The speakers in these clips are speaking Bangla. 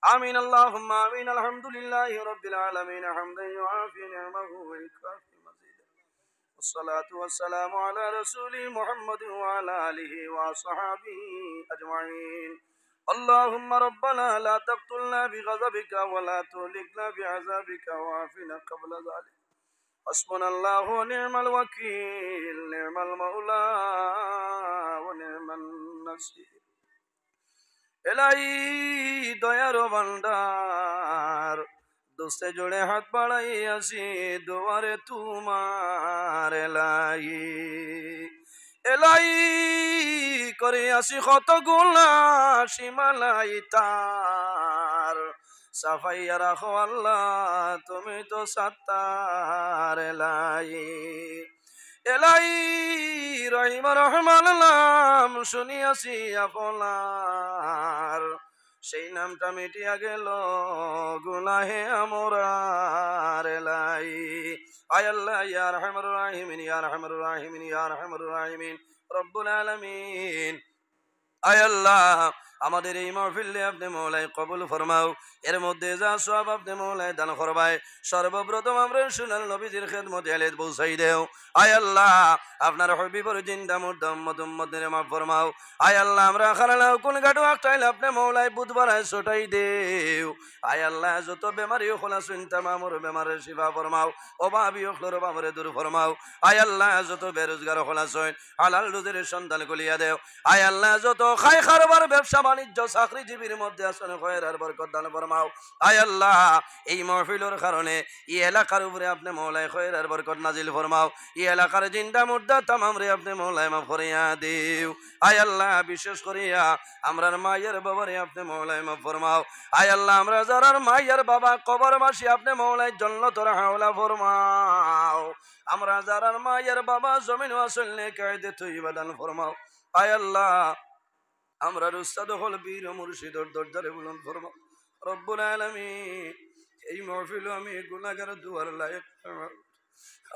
آمين اللهم آمين. الحمد لله رب العالمين حمدا يعافي نعمه ويكافي مزيدا، والصلاة والسلام على رسول محمد وعلى آله وصحابه أجمعين. اللهم ربنا لا تقتلنا بغضبك ولا تهلكنا بعذابك وعافنا قبل ذلك. حسبنا الله ونعم الوكيل، نعم المولى ونعم النصير। এলাই দয়ার ভান্ডার, দোস্তে জোড়ে হাত বাড়াই আসি দুয়ারে তোমার। এলাই এলাই করে আসি কত গুণা সীমালাই তার, সাফাইয়া রাখো আল্লাহ তুমি তো সাত্তার। এলাই এলাই রহিম রহমান নাম শুনিয়াছি আপনার, সেই নামটা মিটিয়া গেল গুনাহে আমরার। এলাই আয় আল্লাহ ইয়া রহমানুর রাহিমিন, ইয়া রহমানুর রাহিমিন, ইয়া রহমানুর রাহিমিন রব্বুল আলামিন। আয় আল্লাহ আমাদের এই মাহফিলে আপনি মওলাই কবুল ফরমাও, এর মধ্যে যা সওয়াব আপনি মওলাই দান করবাই। সর্বপ্রথম আমরা সুনাল নবীজির খেদমতে আলেদ পৌঁছাই দেও। আয় আল্লাহ আপনার হবিবর জিন্দা মুর্দা উম্মত উম্মতের মাফ ফরমাও। আয় আল্লাহ আমরা খারালাও কোন গাডু আকটাইলে আপনি মওলাই বুধবার ছটাই দেও। আয় আল্লাহ যত বেমারি খোলা চিন্তা মামুর বেমারের শিফা ফরমাও, অভাবী অখলর বাবরে দূর ফরমাও। আয় আল্লাহ যত বেরোজগার খোলা ছয় হালাল রুজির সন্তান কলিয়া দেও। আয় আল্লাহ যত খাই খারবার ব্যবসা বাণিজ্য চাকরিজীবীর মধ্যে আসনে খয়ের বরকত দান ফরমাও। আয় আল্লাহ এই মাহফিলের কারণে এই এলাকার উপরে আপনি মওলাই খয়ের বরকত নাজিল ফরমাও। এই এলাকার জিন্দা মুর্দা তামাম রে আপনি মওলাই মাফ করিয়া দেও। আয় আল্লাহ বিশেষ করিয়া আমরার মায়ের বাবারে আপনি মওলাই মাফ ফরমাও। আয় আল্লাহ আমরা যারার মায়ের বাবা কবরবাসী আপনি মওলাই জান্নাতুল হাওলা ফরমাও। আমরা যারার মায়ের বাবা জমিন ওয়াসলে কায়দে তৈবা দান ফরমাও। আয় আল্লাহ আমরা উস্তাদ হল বীর মুর্শিদর দরজারে বুলন্দ ফরমাও রব্বুল আলামিন। এই মাহফিল আমি গুনাহগার দুয়ার লায়ক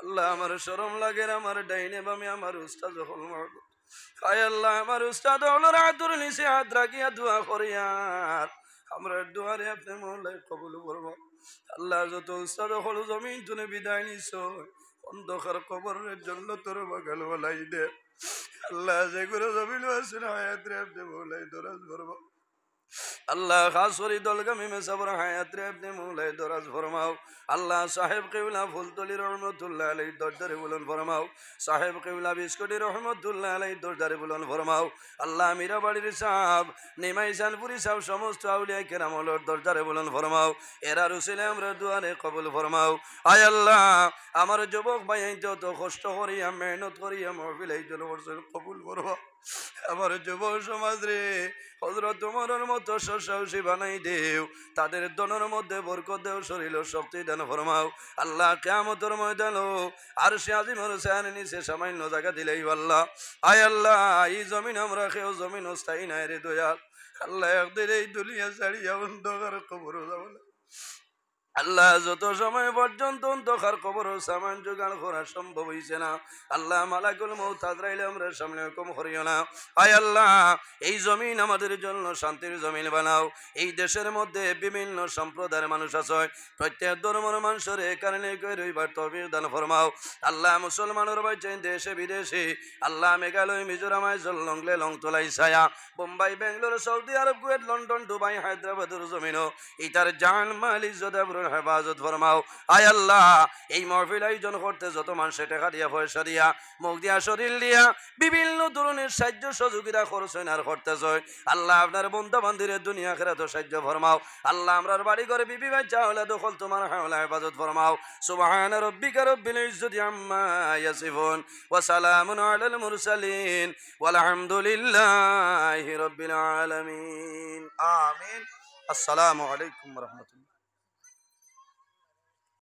আল্লাহ আমার শরম লাগে আমার ডাইনে বামে আমার উস্তাদ হল মাহবুব। আয় আল্লাহ আমার উস্তাদ হল রাতুর নিচে হাত রাখিয়া দোয়া করিয়ার আমরা দুয়ারে আপনি মওলাই কবুল ফরমাও। আল্লাহ যত উস্তাদ হল জমিন তুনে বিদায় নিছ অন্ধকার কবরের জন্য তোর বাগাল বলাই দে। আল্লাহ যেগুলো জমিন আছে না হায়াত রে আপনি মওলাই দরাজ ফরমাও। আল্লাহ খাস করি দলগামী মেসাবর হায়াত রে আপনি মওলাই দরাজ ফরমাও। আল্লাহ সাহেব কিবলা ফুলতলি রহমতুল্লাহ আলাইহি দরজারে বুলন্দ ফরমাও। সাহেব কিবলা বিস্কুটি রহমতুল্লাহ আলাইহি দরজারে বুলন্দ ফরমাও। আল্লাহ মীরাবাড়ির সাহেব নিমাইজানপুরি সাহেব সমস্ত আউলিয়া কেরামলের দরজারে বুলন্দ ফরমাও। এরা রুসিলে আমরা দুয়ারে কবুল ফরমাও। আয় আল্লাহ আমার যুবক ভাই যত কষ্ট করিয়া মেহনত করিয়া মাহফিল এই জন্য কবুল ফরমাও। আমার যুব সমাজ রে হযরত তোমার মতো সাহসী বানাই দেও, তাদের দনের মধ্যে বরকত দেও, শরীর শক্তি দান ফরমাও। আল্লাহ কিয়ামতের ময়দানে আরশে আজিমের ছায়ার নিচে সামান্য জায়গা দিলেই আল্লাহ। আয় আল্লাহ এই জমিন আমরা কেউ জমিন স্থায়ী নাই রে দয়াল। আল্লাহ একদিন এই দুনিয়া ছাড়িয়া অন্ধকার কবর যাব না। আল্লাহ যত সময় পর্যন্ত অন্ধকার কবর সামান জোগাড় করা সম্ভব হইছে না আল্লাহ মালাকুল মউত আজরাইল আমরা সামনে হুকুম করিও না। আয় আল্লাহ এই জমিন আমাদের জন্য শান্তির জমিন বানাও। এই দেশের মধ্যে বিভিন্ন সম্প্রদায়ের মানুষ আছে, প্রত্যেক ধর্মের মানুষের এ কারণে রইবার তৌফিক দান ফরমাও। আল্লাহ মুসলমানের বাইচে দেশে বিদেশে আল্লাহ মেঘালয় মিজোরাম আইজল লংলে লংতলাই ছায়া Bombay Bangalore Saudi Arab Kuwait London Dubai হায়দ্রাবাদের জমিনও ইতার জান মাল ইজ্জত আবরুর হেফাজত ফরমাও। আয় আল্লাহ এই মাহফিল আয়োজন করতে যত মানুষ টাকা দিয়া পয়সা দিয়া মুখ দিয়া শরীর দিয়া বিভিন্ন ধরনের সাহায্য সহযোগিতা করছেন আর করতেছেন আল্লাহ আপনার বন্ধু বান্ধবের দুনিয়া খেরাত সাহায্য ফরমাও। আল্লাহ আমরার বাড়ি ঘরে বিবি বাচ্চা হলে দখল তোমার হাওলা হেফাজত ফরমাও। সুবহান রাব্বিকা রব্বিল ইজ্জতি আম্মা ইয়াসিফুন ওয়া সালামুন আলাল মুরসালিন ওয়ালহামদুলিল্লাহি রাব্বিল আলামিন। আমিন। আসসালামু আলাইকুম ওয়া রাহমাতুল্লাহ।